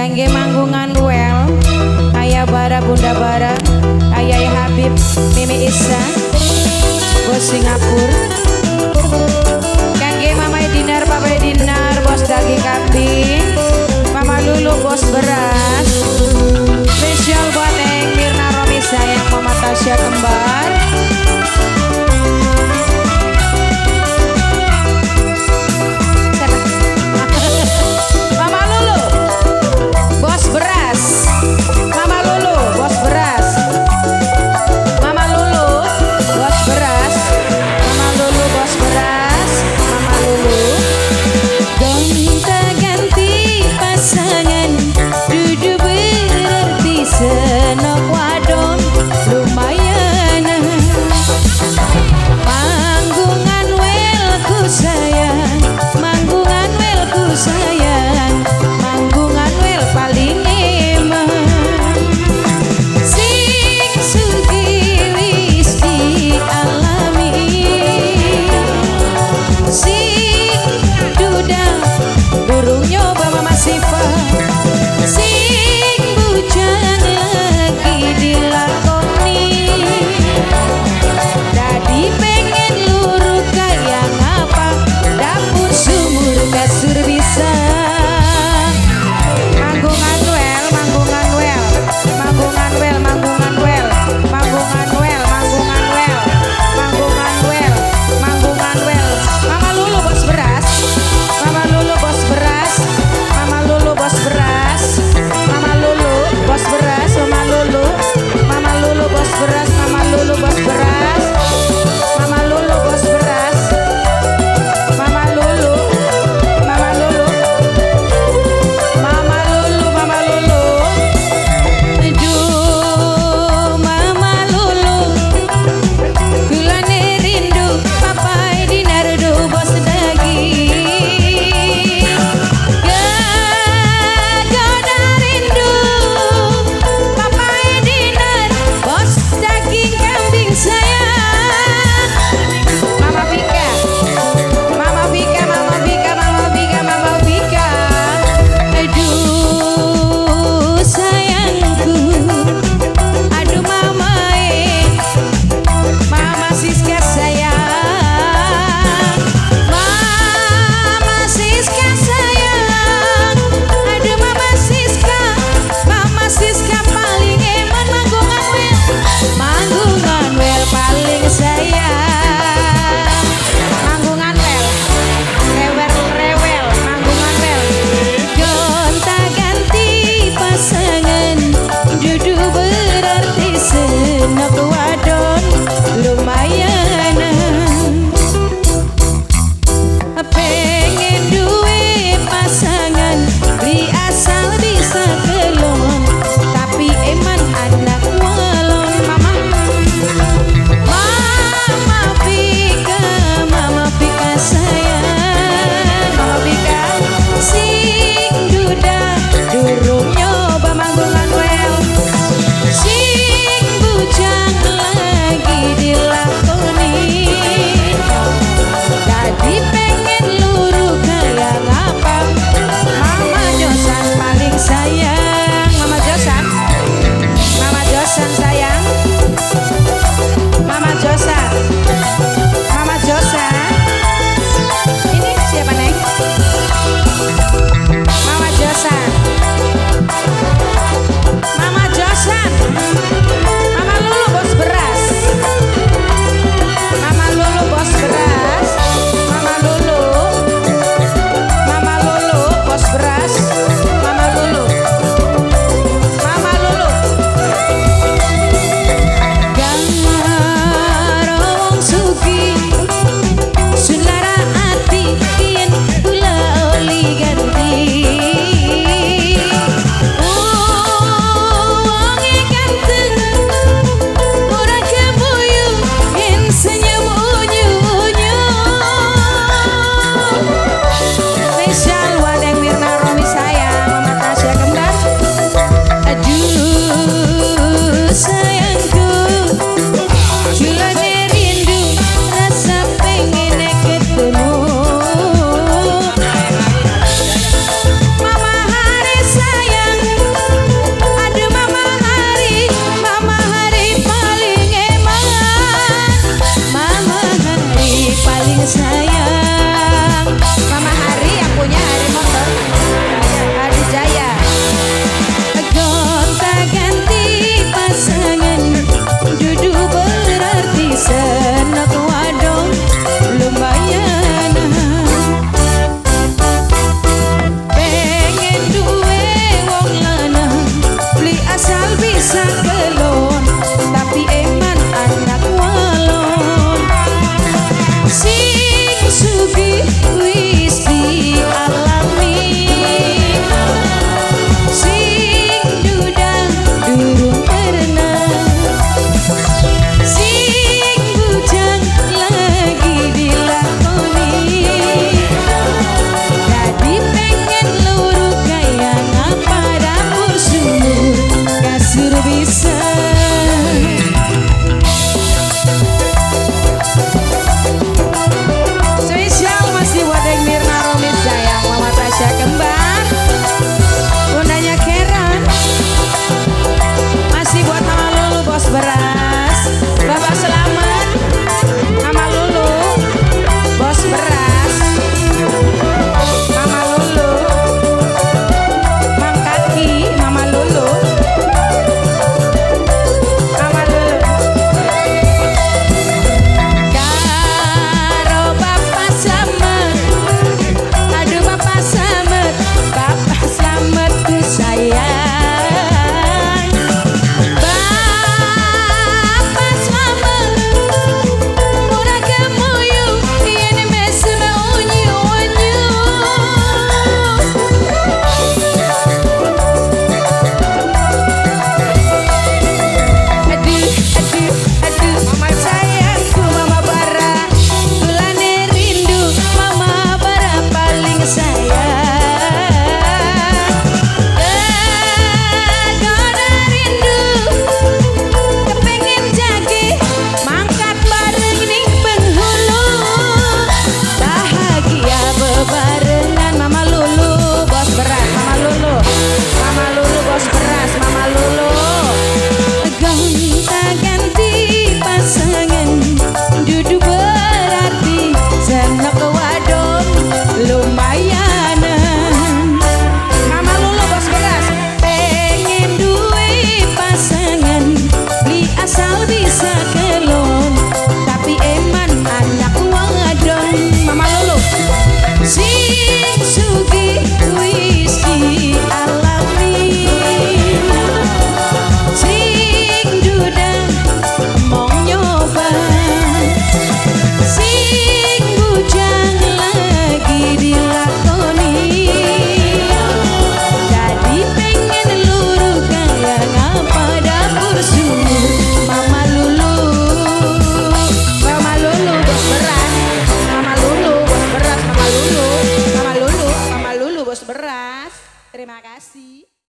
Kangge manggungan well Ayah Bara Bunda Bara Ayah Habib Mimi Isa Bos Singapura Kangge Mama Dinar Papa Dinar Bos daging kambing Mama Lulu Bos beras spesial buat Eng Mirna Romi sayang Mama Tasya kembar Senok wadon lumayan Manggungan welku sayang Manggungan welku sayang Manggungan wel paling eman Sing sugi wis dialami Sing duda durung nyoba Mama Siva Sing bujang dilakoni Dadi pengen luru kayak ngapa Dapur sumur kasur bisa Manggungan well Manggungan well Manggungan well Manggungan well Manggungan well Manggungan well Manggungan well Manggungan well Mama Lulu bos beras Mama Lulu bos beras Mama Lulu bos beras Mama Lulu bos beras Mama Lulu Mama Lulu bos beras Mama Lulu bos beras Mama Lulu bos beras Mama Lulu Mama Lulu Mama Lulu Mama Lulu Aduh Mama Lulu Kulane rindu Papai Dinar do bos daging Gagoda rindu Papai Dinar bos daging kambing sayang Mama Vika Mama Vika Mama Vika Mama Vika Mama Vika Aduh sayangku Aduh mamae Mama Siska sayang Mama Siska sayang Aduh Mama Siska paling eman Manggungan wel paling sayang Manggungan well Rewel Manggungan well Gonta ganti pasangan Dudu berarti senok wadon lumayan Pengen duwe pasangan Di asal bisa kelon Tapi eman anak walon Mama Vika sayang Mama Vika Sing duda durung nyoba manggungan well Sing bujang lagi dilakoni Dadi pengen luru kayak ngapa Mama Josan paling sayang Mama Josan Mama Josan sayang Mama Josan Mama Josan Ini siapa Neng? Mama Josan Mama Josan Mama Lulu bos beras Mama Lulu bos beras Mama Lulu Mama Lulu bos beras Mama Lulu Terima kasih.